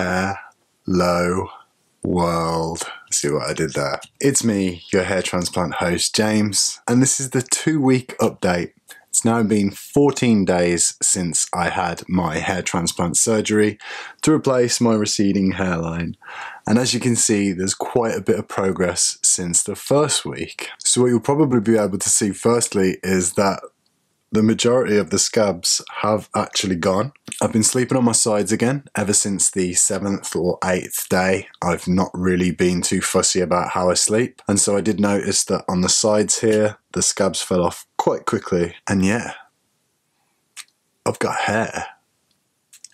Hello world. See what I did there? It's me, your hair transplant host, James, and this is the 2-week update. It's now been 14 days since I had my hair transplant surgery to replace my receding hairline. And as you can see, there's quite a bit of progress since the first week. So what you'll probably be able to see firstly is that the majority of the scabs have actually gone. I've been sleeping on my sides again ever since the 7th or 8th day. I've not really been too fussy about how I sleep. And so I did notice that on the sides here, the scabs fell off quite quickly. And yeah, I've got hair.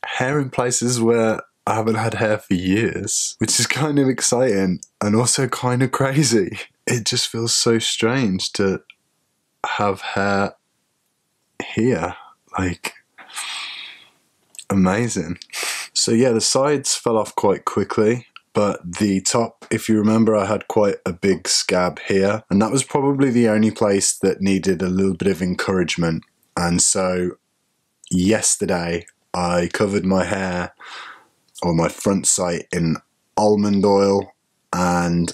Hair in places where I haven't had hair for years, which is kind of exciting and also kind of crazy. It just feels so strange to have hair here, like, amazing. So yeah, the sides fell off quite quickly, but the top, if you remember, I had quite a big scab here, and that was probably the only place that needed a little bit of encouragement. And so yesterday I covered my hair, or my front sight, in almond oil, and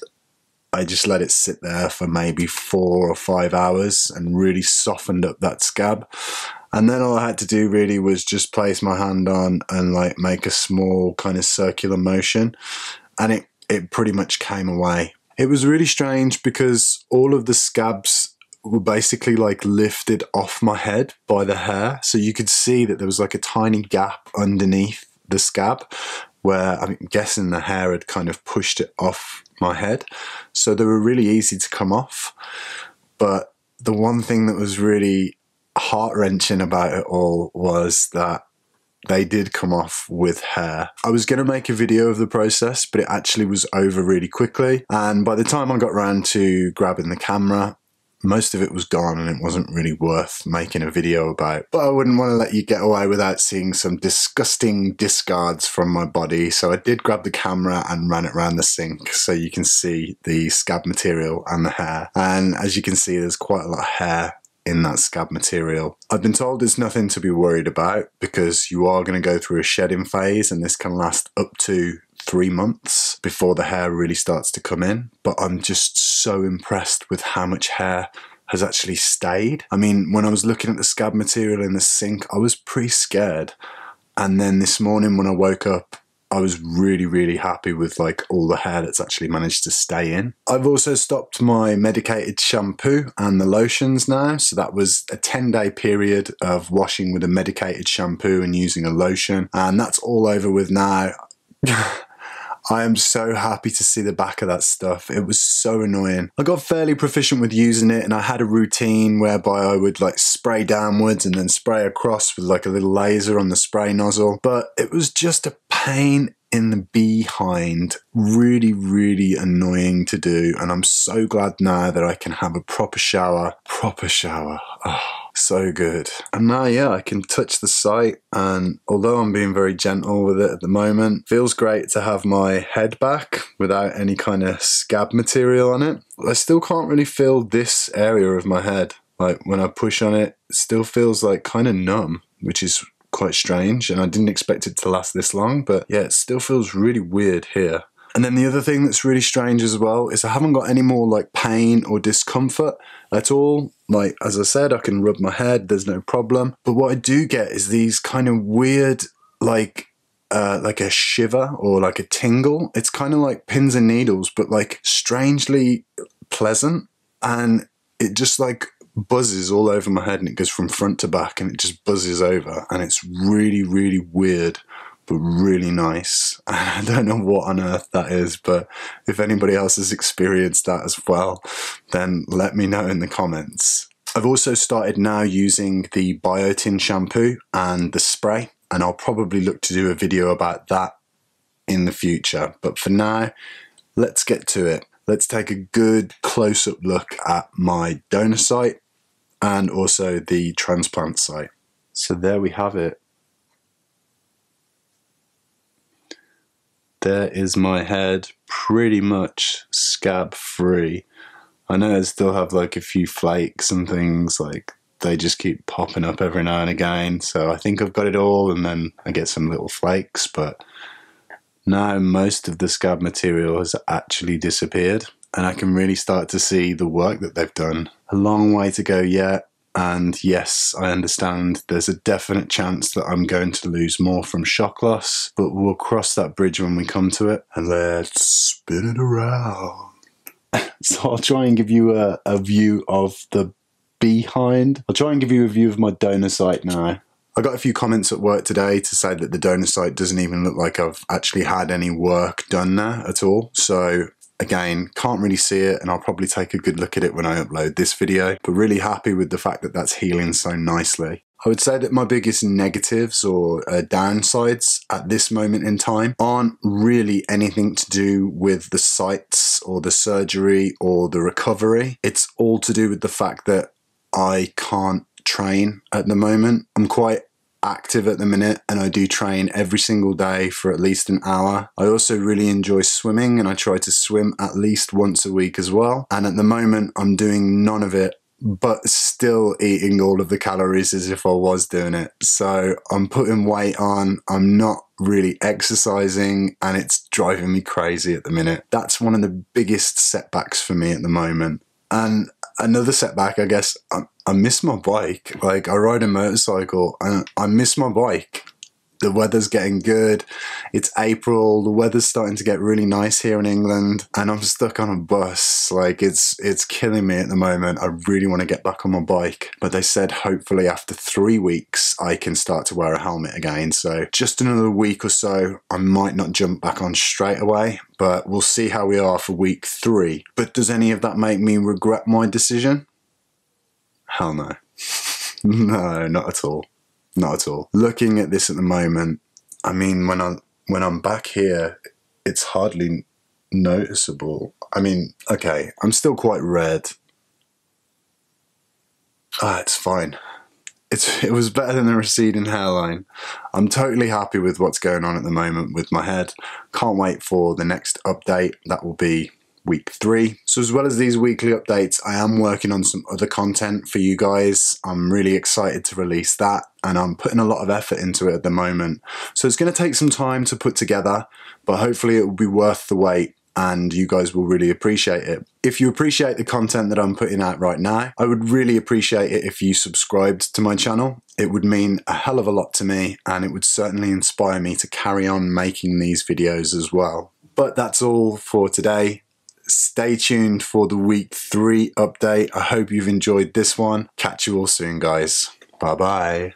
I just let it sit there for maybe 4 or 5 hours and really softened up that scab. And then all I had to do really was just place my hand on and like make a small kind of circular motion, and it pretty much came away. It was really strange because all of the scabs were basically like lifted off my head by the hair. So you could see that there was like a tiny gap underneath the scab where I'm guessing the hair had kind of pushed it off my head. So they were really easy to come off. But the one thing that was really heart-wrenching about it all was that they did come off with hair. I was going to make a video of the process, but it actually was over really quickly. And by the time I got around to grabbing the camera, most of it was gone and it wasn't really worth making a video about. But I wouldn't want to let you get away without seeing some disgusting discards from my body. So I did grab the camera and ran it around the sink so you can see the scab material and the hair. And as you can see, there's quite a lot of hair in that scab material. I've been told there's nothing to be worried about because you are going to go through a shedding phase, and this can last up to 3 months before the hair really starts to come in. But I'm just so impressed with how much hair has actually stayed. I mean, when I was looking at the scab material in the sink, I was pretty scared. And then this morning when I woke up, I was really, really happy with like all the hair that's actually managed to stay in. I've also stopped my medicated shampoo and the lotions now. So that was a 10-day period of washing with a medicated shampoo and using a lotion. And that's all over with now. I am so happy to see the back of that stuff. It was so annoying. I got fairly proficient with using it, and I had a routine whereby I would like spray downwards and then spray across with like a little laser on the spray nozzle. But it was just a pain in the behind. Really, really annoying to do. And I'm so glad now that I can have a proper shower. Oh, so good. And now, yeah, I can touch the site, and although I'm being very gentle with it at the moment, feels great to have my head back without any kind of scab material on it. I still can't really feel this area of my head. Like when I push on it, it still feels like kind of numb, which is quite strange, and I didn't expect it to last this long, but yeah, it still feels really weird here. And then the other thing that's really strange as well is I haven't got any more like pain or discomfort at all. Like, as I said, I can rub my head, there's no problem. But what I do get is these kind of weird, like a shiver or like a tingle. It's kind of like pins and needles, but like strangely pleasant. And it just like buzzes all over my head, and it goes from front to back, and it just buzzes over. And it's really, really weird, but really nice. I don't know what on earth that is, but if anybody else has experienced that as well, then let me know in the comments. I've also started now using the biotin shampoo and the spray, and I'll probably look to do a video about that in the future. But for now, let's get to it. Let's take a good close-up look at my donor site and also the transplant site. So there we have it. There is my head, pretty much scab free. I know I still have like a few flakes and things, like they just keep popping up every now and again. So I think I've got it all, and then I get some little flakes, but Now most of the scab material has actually disappeared, and I can really start to see the work that they've done. A long way to go yet, and yes, I understand there's a definite chance that I'm going to lose more from shock loss, but we'll cross that bridge when we come to it. And let's spin it around. So I'll try and give you a view of the behind. I'll try and give you a view of my donor site now. I got a few comments at work today to say that the donor site doesn't even look like I've actually had any work done there at all. So again, can't really see it, and I'll probably take a good look at it when I upload this video, but really happy with the fact that that's healing so nicely. I would say that my biggest negatives or downsides at this moment in time aren't really anything to do with the sites or the surgery or the recovery. It's all to do with the fact that I can't train at the moment. I'm quite active at the minute, and I do train every single day for at least an hour. I also really enjoy swimming, and I try to swim at least once a week as well. And at the moment I'm doing none of it, but still eating all of the calories as if I was doing it. So I'm putting weight on, I'm not really exercising, and it's driving me crazy at the minute. That's one of the biggest setbacks for me at the moment. And another setback, I guess, I miss my bike. Like, I ride a motorcycle and I miss my bike. The weather's getting good. It's April. The weather's starting to get really nice here in England, and I'm stuck on a bus. Like, it's killing me at the moment. I really want to get back on my bike, but they said hopefully after 3 weeks I can start to wear a helmet again. So just another week or so, I might not jump back on straight away, but we'll see how we are for week 3. But does any of that make me regret my decision? Hell no. No, not at all. Not at all. Looking at this at the moment, I mean, when I'm back here, it's hardly noticeable. I mean, okay, I'm still quite red. It's fine. It was better than the receding hairline. I'm totally happy with what's going on at the moment with my head. Can't wait for the next update. That will be week 3. So as well as these weekly updates, I am working on some other content for you guys. I'm really excited to release that, and I'm putting a lot of effort into it at the moment. So it's going to take some time to put together, but hopefully it will be worth the wait, and you guys will really appreciate it. If you appreciate the content that I'm putting out right now, I would really appreciate it if you subscribed to my channel. It would mean a hell of a lot to me, and it would certainly inspire me to carry on making these videos as well. But that's all for today. Stay tuned for the week 3 update. I hope you've enjoyed this one. Catch you all soon, guys. Bye bye.